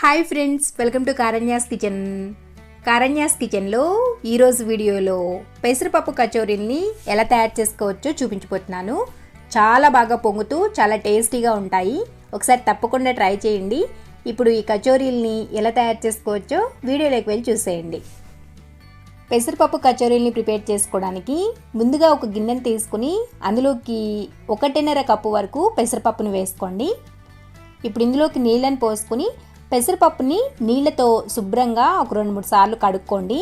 Hi friends, welcome to Karanya's kitchen. Karanya's కిచెన్లో ఈరోజు వీడియోలో పెసరపప్పు కచోరీల్ని ఎలా తయారు చేసుకోవచ్చో చూపించబోతున్నాను. చాలా బాగా పొంగుతూ చాలా టేస్టీగా ఉంటాయి. ఒకసారి తప్పకుండా ట్రై చేయండి. ఇప్పుడు ఈ కచోరీల్ని ఎలా తయారు చేసుకోవచ్చో వీడియోలోకి వెళ్ళి చూసేయండి. పెసరపప్పు కచోరీల్ని ప్రిపేర్ చేసుకోవడానికి ముందుగా ఒక గిన్నెను తీసుకుని అందులోకి 1.5 కప్పు వరకు పెసరపప్పును వేసుకోండి. ఇప్పుడు ఇందులోకి నీళ్ళని పోసుకుని పెసరపప్పుని నీళ్ళతో శుభ్రంగా ఒక 2-3 సార్లు కడుక్కోండి.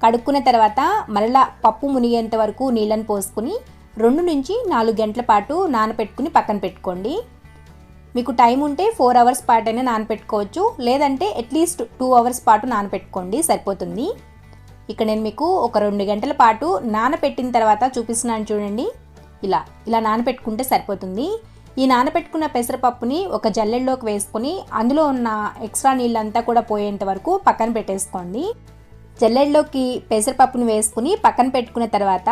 కడుక్కున్న తర్వాత మరలా పప్పు మునిగేంత వరకు నీళ్ళని పోసుకుని 2 నుంచి 4 గంటల పాటు నానపెట్టుకుని పక్కన పెట్టుకోండి. మీకు టైం ఉంటే 4 అవర్స్ పాటు అయినా నానపెట్టుకోవచ్చు, లేదంటే అట్లీస్ట్ 2 అవర్స్ పాటు నానపెట్టుకోండి, సరిపోతుంది. ఇక్కడ నేను మీకు ఒక 2 గంటల పాటు నానపెట్టిన తర్వాత చూపిస్తున్నాను చూడండి. ఇలా నానపెట్టుకుంటే సరిపోతుంది. ఈ నానపెట్టుకున్న పెసరపప్పుని ఒక జల్లెడలోకి వేసుకొని అందులో ఉన్న ఎక్స్ట్రా నీళ్ళంతా కూడా పోయేంత వరకు పక్కన పెట్టేసుకోండి. జల్లెడలోకి పెసరపప్పుని వేసుకుని పక్కన పెట్టుకున్న తర్వాత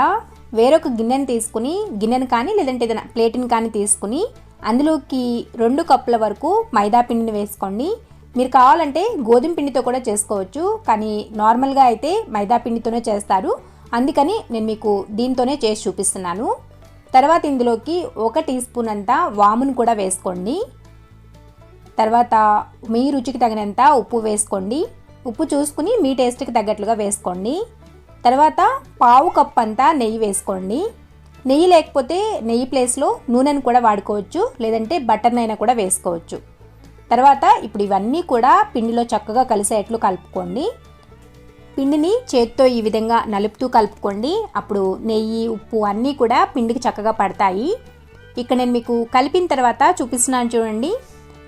వేరొక గిన్నెని తీసుకుని, గిన్నెను కానీ లేదంటే ఏదైనా ప్లేట్ని కానీ తీసుకుని అందులోకి 2 కప్పుల వరకు మైదా పిండిని వేసుకోండి. మీరు కావాలంటే గోధుమ పిండితో కూడా చేసుకోవచ్చు, కానీ నార్మల్గా అయితే మైదా పిండితోనే చేస్తారు, అందుకని నేను మీకు దీంతోనే చేసి చూపిస్తున్నాను. తర్వాత ఇందులోకి 1 టీ స్పూన్ అంతా వామును కూడా వేసుకోండి. తర్వాత మీ రుచికి తగినంత ఉప్పు వేసుకోండి. ఉప్పు చూసుకుని మీ టేస్ట్కి తగ్గట్లుగా వేసుకోండి. తర్వాత 1/2 కప్ అంతా నెయ్యి వేసుకోండి. నెయ్యి లేకపోతే నెయ్యి ప్లేస్లో నూనెను కూడా వాడుకోవచ్చు, లేదంటే బటర్నైనా కూడా వేసుకోవచ్చు. తర్వాత ఇప్పుడు ఇవన్నీ కూడా పిండిలో చక్కగా కలిసేట్లు కలుపుకోండి. పిండిని చేత్తో ఈ విధంగా నలుపుతూ కలుపుకోండి. అప్పుడు నెయ్యి, ఉప్పు అన్నీ కూడా పిండికి చక్కగా పడతాయి. ఇక్కడ నేను మీకు కలిపిన తర్వాత చూపిస్తున్నాను చూడండి.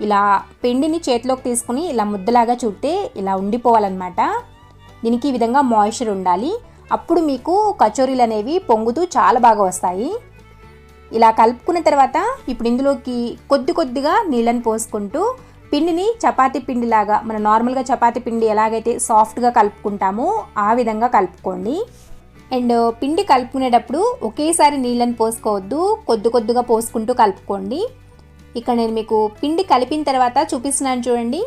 ఇలా పిండిని చేతిలోకి తీసుకుని ఇలా ముద్దలాగా చుడితే ఇలా ఉండిపోవాలన్నమాట. దీనికి ఈ విధంగా మాయిశ్చర్ ఉండాలి. అప్పుడు మీకు కచోరీలు అనేవి పొంగుతూ చాలా బాగా వస్తాయి. ఇలా కలుపుకున్న తర్వాత ఇప్పుడు ఇందులోకి కొద్దిగా నీళ్ళని పోసుకుంటూ పిండిని చపాతీ పిండిలాగా, మన నార్మల్గా చపాతీ పిండి ఎలాగైతే సాఫ్ట్గా కలుపుకుంటామో ఆ విధంగా కలుపుకోండి. అండ్ పిండి కలుపుకునేటప్పుడు ఒకేసారి నీళ్ళని పోసుకోవద్దు, కొద్దిగా పోసుకుంటూ కలుపుకోండి. ఇక్కడ నేను మీకు పిండి కలిపిన తర్వాత చూపిస్తున్నాను చూడండి.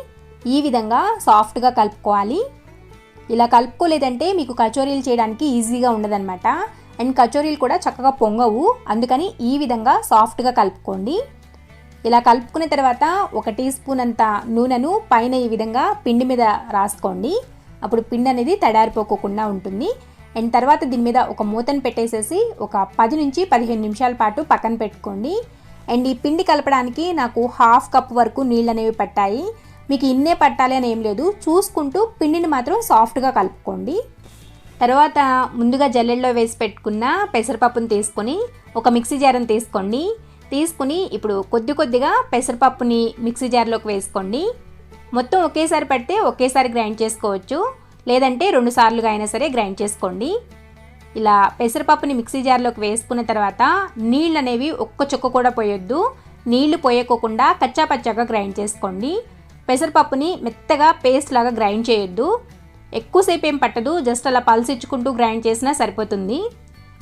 ఈ విధంగా సాఫ్ట్గా కలుపుకోవాలి. ఇలా కలుపుకోలేదంటే మీకు కచోరీలు చేయడానికి ఈజీగా ఉండదన్నమాట. అండ్ కచోరీలు కూడా చక్కగా పొంగవు, అందుకని ఈ విధంగా సాఫ్ట్గా కలుపుకోండి. ఇలా కలుపుకున్న తర్వాత 1 టీ స్పూన్ అంత నూనెను పైన ఈ విధంగా పిండి మీద రాసుకోండి. అప్పుడు పిండి అనేది తడారిపోకుండా ఉంటుంది. అండ్ తర్వాత దీని మీద ఒక మూతను పెట్టేసేసి ఒక 10 నుంచి 15 నిమిషాల పాటు పక్కన పెట్టుకోండి. అండ్ ఈ పిండి కలపడానికి నాకు 1/2 కప్ వరకు నీళ్ళు అనేవి పట్టాయి. మీకు ఇన్నే పట్టాలి అని ఏం లేదు, చూసుకుంటూ పిండిని మాత్రం సాఫ్ట్గా కలుపుకోండి. తర్వాత ముందుగా జల్లెడలో వేసి పెట్టుకున్న పెసరపప్పును తీసుకొని ఒక మిక్సీ జార్ని తీసుకుని ఇప్పుడు కొద్దిగా పెసరపప్పుని మిక్సీ జార్లోకి వేసుకోండి. మొత్తం ఒకేసారి పడితే ఒకేసారి గ్రైండ్ చేసుకోవచ్చు, లేదంటే 2 సార్లుగా అయినా సరే గ్రైండ్ చేసుకోండి. ఇలా పెసరపప్పుని మిక్సీ జార్లోకి వేసుకున్న తర్వాత నీళ్ళు అనేవి ఒక్క చుక్క కూడా పోయొద్దు. నీళ్లు పోయకోకుండా కచ్చా పచ్చాగా గ్రైండ్ చేసుకోండి. పెసరపప్పుని మెత్తగా పేస్ట్ లాగా గ్రైండ్ చేయొద్దు. ఎక్కువసేపు ఏం పట్టదు, జస్ట్ అలా పల్స్ ఇచ్చుకుంటూ గ్రైండ్ చేసినా సరిపోతుంది.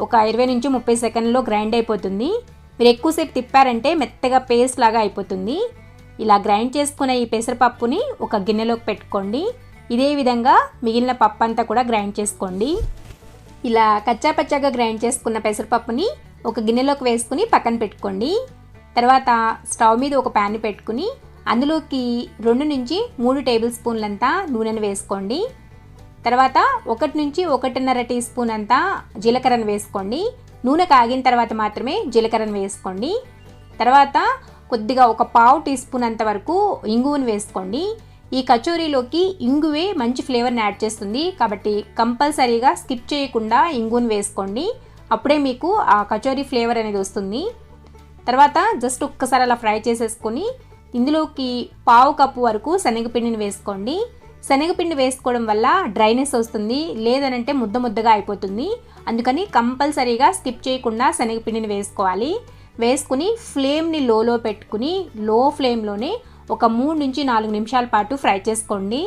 ఒక 20 నుంచి 30 సెకండ్లో గ్రైండ్ అయిపోతుంది. మీరు ఎక్కువసేపు తిప్పారంటే మెత్తగా పేస్ట్ లాగా అయిపోతుంది. ఇలా గ్రైండ్ చేసుకున్న ఈ పెసరపప్పుని ఒక గిన్నెలోకి పెట్టుకోండి. ఇదే విధంగా మిగిలిన పప్పు అంతా కూడా గ్రైండ్ చేసుకోండి. ఇలా కచ్చా పచ్చాగా గ్రైండ్ చేసుకున్న పెసరపప్పుని ఒక గిన్నెలోకి వేసుకుని పక్కన పెట్టుకోండి. తర్వాత స్టవ్ మీద ఒక ప్యాన్ పెట్టుకుని అందులోకి 2 నుంచి 3 టేబుల్ స్పూన్లంతా నూనెను వేసుకోండి. తర్వాత 1 నుంచి 1.5 టీ స్పూన్ అంతా జీలకర్రను వేసుకోండి. నూనె కాగిన తర్వాత మాత్రమే జీలకర్రను వేసుకోండి. తర్వాత కొద్దిగా ఒక 1/2 టీ స్పూన్ అంత వరకు ఇంగువను వేసుకోండి. ఈ కచోరీలోకి ఇంగువే మంచి ఫ్లేవర్ని యాడ్ చేస్తుంది, కాబట్టి కంపల్సరీగా స్కిప్ చేయకుండా ఇంగువను వేసుకోండి. అప్పుడే మీకు ఆ కచోరీ ఫ్లేవర్ అనేది వస్తుంది. తర్వాత జస్ట్ ఒక్కసారి అలా ఫ్రై చేసేసుకొని ఇందులోకి 1/2 కప్పు వరకు శనగపిండిని వేసుకోండి. శనగపిండి వేసుకోవడం వల్ల డ్రైనెస్ వస్తుంది, లేదనంటే ముద్దగా అయిపోతుంది. అందుకని కంపల్సరీగా స్కిప్ చేయకుండా శనగపిండిని వేసుకోవాలి. వేసుకుని ఫ్లేమ్ని లోలో పెట్టుకుని లో ఫ్లేమ్లోనే ఒక 3 నుంచి 4 నిమిషాల పాటు ఫ్రై చేసుకోండి.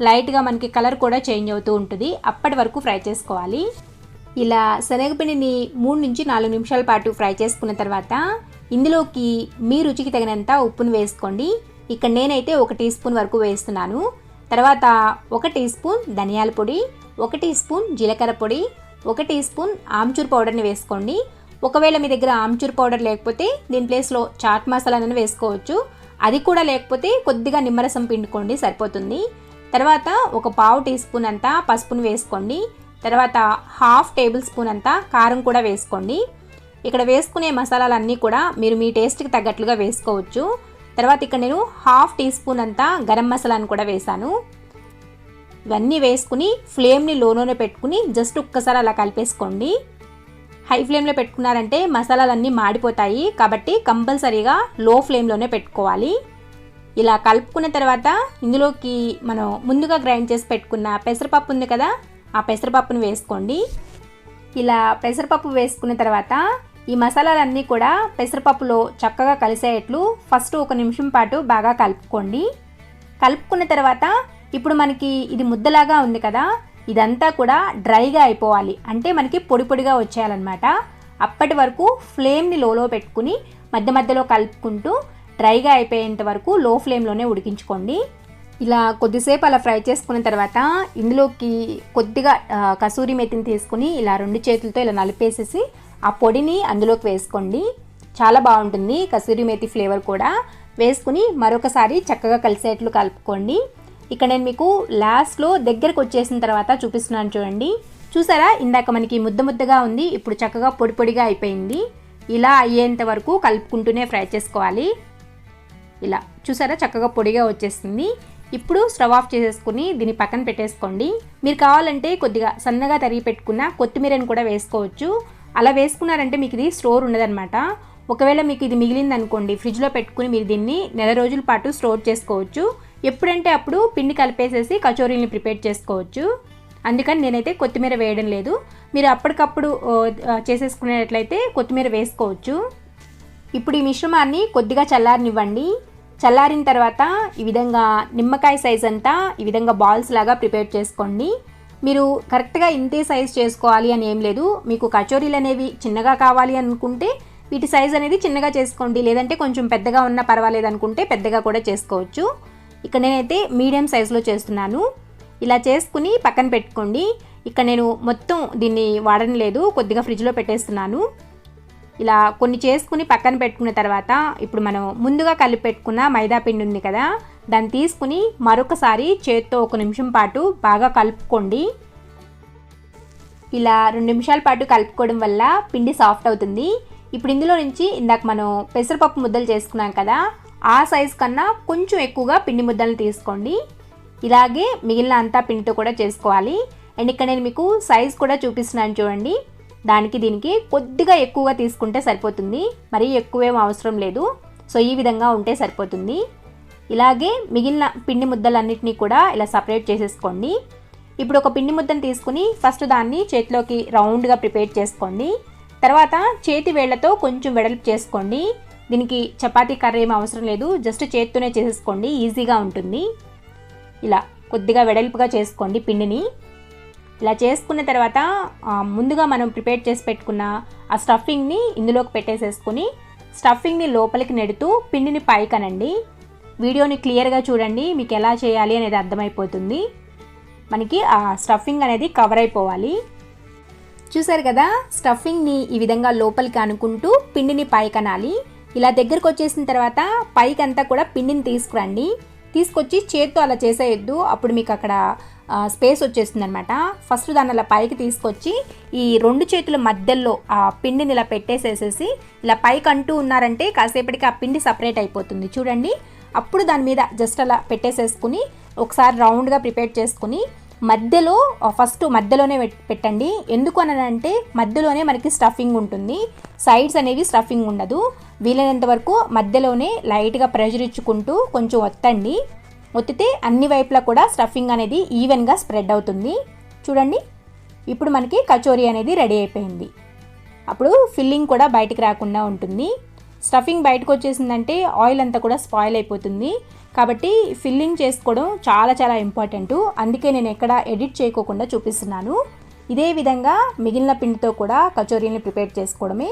లైట్గా మనకి కలర్ కూడా చేంజ్ అవుతూ ఉంటుంది, అప్పటి వరకు ఫ్రై చేసుకోవాలి. ఇలా శనగపిండిని 3 నుంచి 4 నిమిషాల పాటు ఫ్రై చేసుకున్న తర్వాత ఇందులోకి మీ రుచికి తగినంత ఉప్పును వేసుకోండి. ఇక్కడ నేనైతే 1 టీ స్పూన్ వరకు వేస్తున్నాను. తర్వాత 1 టీ స్పూన్ ధనియాల పొడి, 1 టీ స్పూన్ జీలకర్ర పొడి, 1 టీ స్పూన్ ఆమ్చూర్ పౌడర్ని వేసుకోండి. ఒకవేళ మీ దగ్గర ఆమ్చూర్ పౌడర్ లేకపోతే దీని ప్లేస్లో చాట్ మసాలాను వేసుకోవచ్చు. అది కూడా లేకపోతే కొద్దిగా నిమ్మరసం పిండుకోండి, సరిపోతుంది. తర్వాత 1/2 టీ స్పూన్ అంతా పసుపును వేసుకోండి. తర్వాత 1/2 టేబుల్ స్పూన్ అంతా కారం కూడా వేసుకోండి. ఇక్కడ వేసుకునే మసాలాలన్నీ కూడా మీరు మీ టేస్ట్కి తగ్గట్లుగా వేసుకోవచ్చు. తర్వాత ఇక్కడ నేను 1/2 టీ స్పూన్ అంతా గరం మసాలాను కూడా వేసాను. ఇవన్నీ వేసుకుని ఫ్లేమ్ని లోలోనే పెట్టుకుని జస్ట్ ఒక్కసారి అలా కలిపేసుకోండి. హై ఫ్లేమ్లో పెట్టుకున్నారంటే మసాలాలన్నీ మాడిపోతాయి, కాబట్టి కంపల్సరీగా లో ఫ్లేమ్లోనే పెట్టుకోవాలి. ఇలా కలుపుకున్న తర్వాత ఇందులోకి మనం ముందుగా గ్రైండ్ చేసి పెట్టుకున్న పెసరపప్పు ఉంది కదా, ఆ పెసరపప్పును వేసుకోండి. ఇలా పెసరపప్పు వేసుకున్న తర్వాత ఈ మసాలాలన్నీ కూడా పెసరపప్పులో చక్కగా కలిసేట్లు ఫస్ట్ 1 నిమిషం పాటు బాగా కలుపుకోండి. కలుపుకున్న తర్వాత ఇప్పుడు మనకి ఇది ముద్దలాగా ఉంది కదా, ఇదంతా కూడా డ్రైగా అయిపోవాలి, అంటే మనకి పొడి పొడిగా వచ్చేయాలన్నమాట. అప్పటి వరకు ఫ్లేమ్ని లోలో పెట్టుకుని మధ్య మధ్యలో కలుపుకుంటూ డ్రైగా అయిపోయేంత వరకు లో ఫ్లేమ్లోనే ఉడికించుకోండి. ఇలా కొద్దిసేపు అలా ఫ్రై చేసుకున్న తర్వాత ఇందులోకి కొద్దిగా కసూరి మెతిని తీసుకుని ఇలా 2 చేతులతో ఇలా నలిపేసేసి ఆ పొడిని అందులోకి వేసుకోండి. చాలా బాగుంటుంది కసూరి మేతి ఫ్లేవర్ కూడా. వేసుకుని మరొకసారి చక్కగా కలిసేట్లు కలుపుకోండి. ఇక్కడ నేను మీకు లాస్ట్లో దగ్గరకు వచ్చేసిన తర్వాత చూపిస్తున్నాను చూడండి. చూసారా, ఇందాక మనకి ముద్ద ముద్దగా ఉంది, ఇప్పుడు చక్కగా పొడి పొడిగా అయిపోయింది. ఇలా అయ్యేంత వరకు కలుపుకుంటూనే ఫ్రై చేసుకోవాలి. ఇలా చూసారా, చక్కగా పొడిగా వచ్చేస్తుంది. ఇప్పుడు స్టవ్ ఆఫ్ చేసేసుకుని దీన్ని పక్కన పెట్టేసుకోండి. మీరు కావాలంటే కొద్దిగా సన్నగా తరిగి పెట్టుకున్న కొత్తిమీరని కూడా వేసుకోవచ్చు. అలా వేసుకున్నారంటే మీకు ఇది స్టోర్ ఉండదన్నమాట. ఒకవేళ మీకు ఇది మిగిలింది అనుకోండి, ఫ్రిడ్జ్లో పెట్టుకుని మీరు దీన్ని నెల రోజుల పాటు స్టోర్ చేసుకోవచ్చు. ఎప్పుడంటే అప్పుడు పిండి కలిపేసేసి కచోరీని ప్రిపేర్ చేసుకోవచ్చు. అందుకని నేనైతే కొత్తిమీర వేయడం లేదు. మీరు అప్పటికప్పుడు చేసేసుకునేట్లయితే కొత్తిమీర వేసుకోవచ్చు. ఇప్పుడు ఈ మిశ్రమాన్ని కొద్దిగా చల్లారనివ్వండి. చల్లారిన తర్వాత ఈ విధంగా నిమ్మకాయ సైజ్ అంతా ఈ విధంగా బాల్స్ లాగా ప్రిపేర్ చేసుకోండి. మీరు కరెక్ట్గా ఇంతే సైజ్ చేసుకోవాలి అని ఏం లేదు. మీకు కచోరీలు అనేవి చిన్నగా కావాలి అనుకుంటే వీటి సైజ్ అనేది చిన్నగా చేసుకోండి, లేదంటే కొంచెం పెద్దగా ఉన్నా పర్వాలేదు అనుకుంటే పెద్దగా కూడా చేసుకోవచ్చు. ఇక్కడ నేనైతే మీడియం సైజులో చేస్తున్నాను. ఇలా చేసుకుని పక్కన పెట్టుకోండి. ఇక్కడ నేను మొత్తం దీన్ని వాడడం లేదు, కొద్దిగా ఫ్రిడ్జ్లో పెట్టేస్తున్నాను. ఇలా కొన్ని చేసుకుని పక్కన పెట్టుకున్న తర్వాత ఇప్పుడు మనం ముందుగా కలిపి పెట్టుకున్న మైదా పిండి ఉంది కదా, దాన్ని తీసుకుని మరొకసారి చేత్తో 1 నిమిషం పాటు బాగా కలుపుకోండి. ఇలా 2 నిమిషాల పాటు కలుపుకోవడం వల్ల పిండి సాఫ్ట్ అవుతుంది. ఇప్పుడు ఇందులో నుంచి ఇందాక మనం పెసరపప్పు ముద్దలు చేసుకున్నాం కదా, ఆ సైజు కన్నా కొంచెం ఎక్కువగా పిండి ముద్దలను తీసుకోండి. ఇలాగే మిగిలిన అంతా పిండితో కూడా చేసుకోవాలి. అండ్ ఇక్కడ నేను మీకు సైజ్ కూడా చూపిస్తున్నాను చూడండి. దానికి దీనికి కొద్దిగా ఎక్కువగా తీసుకుంటే సరిపోతుంది, మరీ ఎక్కువేం అవసరం లేదు. సో ఈ విధంగా ఉంటే సరిపోతుంది. ఇలాగే మిగిలిన పిండి ముద్దలన్నిటినీ కూడా ఇలా సపరేట్ చేసేసుకోండి. ఇప్పుడు ఒక పిండి ముద్దను తీసుకుని ఫస్ట్ దాన్ని చేతిలోకి రౌండ్గా ప్రిపేర్ చేసుకోండి. తర్వాత చేతి వేళ్లతో కొంచెం వెడల్పు చేసుకోండి. దీనికి చపాతీ కర్ర ఏం అవసరం లేదు, జస్ట్ చేత్తోనే చేసేసుకోండి, ఈజీగా ఉంటుంది. ఇలా కొద్దిగా వెడల్పుగా చేసుకోండి పిండిని. ఇలా చేసుకున్న తర్వాత ముందుగా మనం ప్రిపేర్ చేసి పెట్టుకున్న ఆ స్టఫింగ్ని ఇందులోకి పెట్టేసేసుకుని స్టఫింగ్ని లోపలికి నెడుతూ పిండిని పైకనండి. వీడియోని క్లియర్గా చూడండి, మీకు ఎలా చేయాలి అనేది అర్థమైపోతుంది. మనకి ఆ స్టఫింగ్ అనేది కవర్ అయిపోవాలి. చూసారు కదా, స్టఫింగ్ని ఈ విధంగా లోపలికి అనుకుంటూ పిండిని పైకనాలి. ఇలా దగ్గరకు వచ్చేసిన తర్వాత పైకంతా కూడా పిండిని తీసుకురండి. తీసుకొచ్చి చేత్తో అలా చేసేయొద్దు, అప్పుడు మీకు అక్కడ స్పేస్ వచ్చేస్తుంది అనమాట. ఫస్ట్ దాన్ని అలా పైకి తీసుకొచ్చి ఈ 2 చేతుల మధ్యలో ఆ పిండిని ఇలా పెట్టేసేసేసి ఇలా పైకి అంటూ ఉన్నారంటే కాసేపటికి ఆ పిండి సపరేట్ అయిపోతుంది చూడండి. అప్పుడు దాని మీద జస్ట్ అలా పెట్టేసేసుకుని ఒకసారి రౌండ్గా ప్రిపేర్ చేసుకుని మధ్యలో ఫస్ట్ మధ్యలోనే పెట్టండి. ఎందుకు అనంటే మధ్యలోనే మనకి స్టఫింగ్ ఉంటుంది, సైడ్స్ అనేవి స్టఫింగ్ ఉండదు. వీలైనంత వరకు మధ్యలోనే లైట్గా ప్రెషర్ ఇచ్చుకుంటూ కొంచెం ఒత్తండి. ఒత్తితే అన్ని వైపులా కూడా స్టఫింగ్ అనేది ఈవెన్గా స్ప్రెడ్ అవుతుంది. చూడండి, ఇప్పుడు మనకి కచోరీ అనేది రెడీ అయిపోయింది. అప్పుడు ఫిల్లింగ్ కూడా బయటికి రాకుండా ఉంటుంది. స్టఫింగ్ బయటకు వచ్చేసిందంటే ఆయిల్ అంతా కూడా స్పాయిల్ అయిపోతుంది. కాబట్టి ఫిల్లింగ్ చేసుకోవడం చాలా చాలా ఇంపార్టెంట్. అందుకే నేను ఎక్కడ ఎడిట్ చేయకోకుండా చూపిస్తున్నాను. ఇదే విధంగా మిగిలిన పిండితో కూడా కచోరీని ప్రిపేర్ చేసుకోవడమే.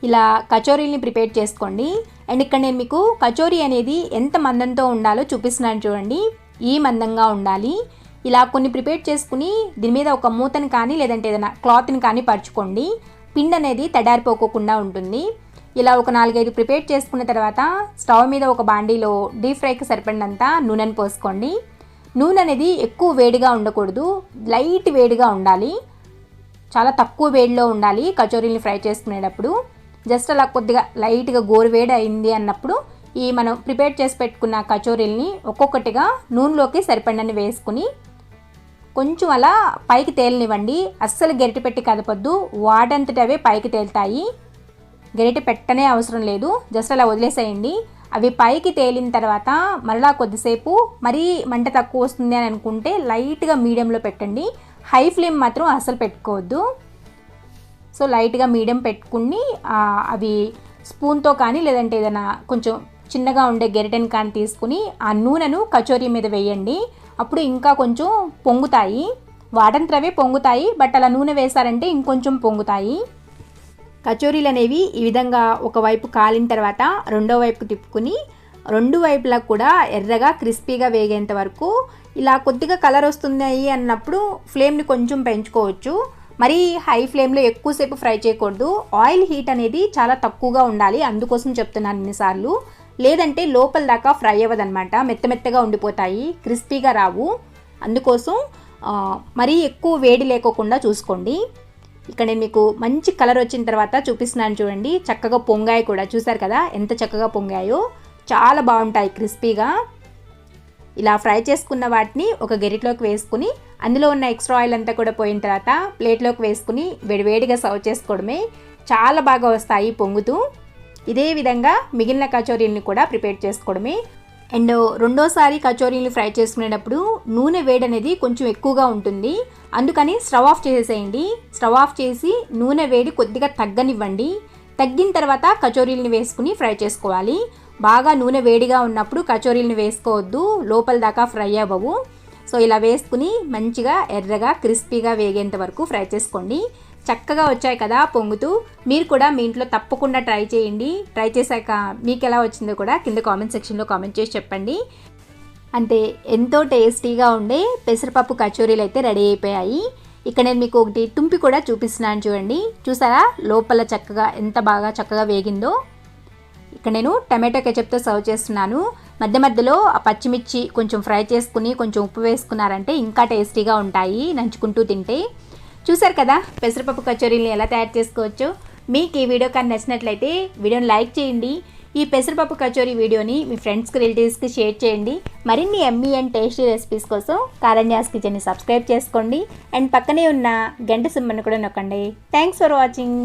ఇలా కచోరీని ప్రిపేర్ చేసుకోండి. అండ్ ఇక్కడ నేను మీకు కచోరీ అనేది ఎంత మందంతో ఉండాలో చూపిస్తున్నాను చూడండి. ఈ మందంగా ఉండాలి. ఇలా కొన్ని ప్రిపేర్ చేసుకుని దీని మీద ఒక మూతని కానీ లేదంటే ఏదైనా క్లాత్ని కానీ పరుచుకోండి. పిండి అనేది తడారిపోకోకుండా ఉంటుంది. ఇలా ఒక 4-5 ప్రిపేర్ చేసుకున్న తర్వాత స్టవ్ మీద ఒక బాండీలో డీప్ ఫ్రైకి సరిపడినంత నూనెని పోసుకోండి. నూనె అనేది ఎక్కువ వేడిగా ఉండకూడదు, లైట్ వేడిగా ఉండాలి. చాలా తక్కువ వేడిలో ఉండాలి కచోరీని ఫ్రై చేసుకునేటప్పుడు. జస్ట్ అలా కొద్దిగా లైట్గా గోరువేడి అయింది అన్నప్పుడు ఈ మనం ప్రిపేర్ చేసి పెట్టుకున్న కచోరీల్ని ఒక్కొక్కటిగా నూనెలోకి సరిపడినన్ని వేసుకుని కొంచెం అలా పైకి తేలనివ్వండి. అస్సలు గరిటె పెట్టి కదపొద్దు, వాటంతట అవే పైకి తేలుతాయి. గరిటె పెట్టనే అవసరం లేదు, జస్ట్ అలా వదిలేసేయండి. అవి పైకి తేలిన తర్వాత మరలా కొద్దిసేపు మరీ మంట తక్కువ వస్తుంది అని అనుకుంటే లైట్గా మీడియంలో పెట్టండి. హై ఫ్లేమ్ మాత్రం అస్సలు పెట్టుకోవద్దు. సో లైట్గా మీడియం పెట్టుకుని అవి స్పూన్తో కానీ లేదంటే ఏదైనా కొంచెం చిన్నగా ఉండే గరిటెని కానీ తీసుకుని ఆ నూనెను కచోరీ మీద వేయండి. అప్పుడు ఇంకా కొంచెం పొంగుతాయి, వాటంతరవే పొంగుతాయి. బట్ అలా నూనె వేసారంటే ఇంకొంచెం పొంగుతాయి. కచోరీలు అనేవి ఈ విధంగా ఒకవైపు కాలిన తర్వాత రెండో వైపుకు తిప్పుకుని 2 వైపులా కూడా ఎర్రగా క్రిస్పీగా వేగేంత వరకు ఇలా కొద్దిగా కలర్ వస్తున్నాయి అన్నప్పుడు ఫ్లేమ్ని కొంచెం పెంచుకోవచ్చు. మరి హై ఫ్లేమ్లో ఎక్కువసేపు ఫ్రై చేయకూడదు. ఆయిల్ హీట్ అనేది చాలా తక్కువగా ఉండాలి, అందుకోసం చెప్తున్నాను ఇన్నిసార్లు. లేదంటే లోపల దాకా ఫ్రై అవ్వదన్నమాట, మెత్తమెత్తగా ఉండిపోతాయి, క్రిస్పీగా రావు. అందుకోసం మరీ ఎక్కువ వేడి లేకోకుండా చూసుకోండి. ఇక్కడ నేను మీకు మంచి కలర్ వచ్చిన తర్వాత చూపిస్తున్నాను చూడండి. చక్కగా పొంగాయి కూడా, చూసారు కదా ఎంత చక్కగా పొంగాయో. చాలా బాగుంటాయి క్రిస్పీగా. ఇలా ఫ్రై చేసుకున్న వాటిని ఒక గరిటలోకి వేసుకుని అందులో ఉన్న ఎక్స్ట్రా ఆయిల్ అంతా కూడా పోయిన తర్వాత ప్లేట్లోకి వేసుకుని వేడివేడిగా సర్వ్ చేసుకోవడమే. చాలా బాగా వస్తాయి పొంగుతూ. ఇదే విధంగా మిగిలిన కచోరీలను కూడా ప్రిపేర్ చేసుకోవడమే. అండ్ రెండోసారి కచోరీలు ఫ్రై చేసుకునేటప్పుడు నూనె వేడి అనేది కొంచెం ఎక్కువగా ఉంటుంది, అందుకని స్టవ్ ఆఫ్ చేసేసేయండి. స్టవ్ ఆఫ్ చేసి నూనె వేడి కొద్దిగా తగ్గనివ్వండి. తగ్గిన తర్వాత కచోరీలను వేసుకుని ఫ్రై చేసుకోవాలి. బాగా నూనె వేడిగా ఉన్నప్పుడు కచోరీలను వేసుకోవద్దు, లోపల దాకా ఫ్రై అవ్వవు. సో ఇలా వేసుకుని మంచిగా ఎర్రగా క్రిస్పీగా వేగేంత వరకు ఫ్రై చేసుకోండి. చక్కగా వచ్చాయి కదా పొంగుతూ. మీరు కూడా మీ ఇంట్లో తప్పకుండా ట్రై చేయండి. ట్రై చేశాక మీకు ఎలా వచ్చిందో కూడా కింద కామెంట్ సెక్షన్లో కామెంట్ చేసి చెప్పండి. అంతే, ఎంతో టేస్టీగా ఉండే పెసరపప్పు కచోరీలు అయితే రెడీ అయిపోయాయి. ఇక్కడ నేను మీకు ఒకటి తుంపి కూడా చూపిస్తున్నాను చూడండి. చూసారా లోపల చక్కగా ఎంత బాగా చక్కగా వేగిందో. ఇక్కడ నేను టమాటో కెచప్తో సర్వ్ చేస్తున్నాను. మధ్య మధ్యలో ఆ పచ్చిమిర్చి కొంచెం ఫ్రై చేసుకుని కొంచెం ఉప్పు వేసుకున్నారంటే ఇంకా టేస్టీగా ఉంటాయి నంచుకుంటూ తింటే. చూసారు కదా పెసరపప్పు కచోరీని ఎలా తయారు చేసుకోవచ్చో. మీకు ఈ వీడియో కానీ నచ్చినట్లయితే వీడియోని లైక్ చేయండి. ఈ పెసరపప్పు కచోరీ వీడియోని మీ ఫ్రెండ్స్కి రిలేటివ్స్కి షేర్ చేయండి. మరిన్ని యమ్మీ అండ్ టేస్టీ రెసిపీస్ కోసం కారణ్యాస్ కిచెన్ని సబ్స్క్రైబ్ చేసుకోండి. అండ్ పక్కనే ఉన్న గంట సింబల్ని కూడా నొక్కండి. Thanks for watching.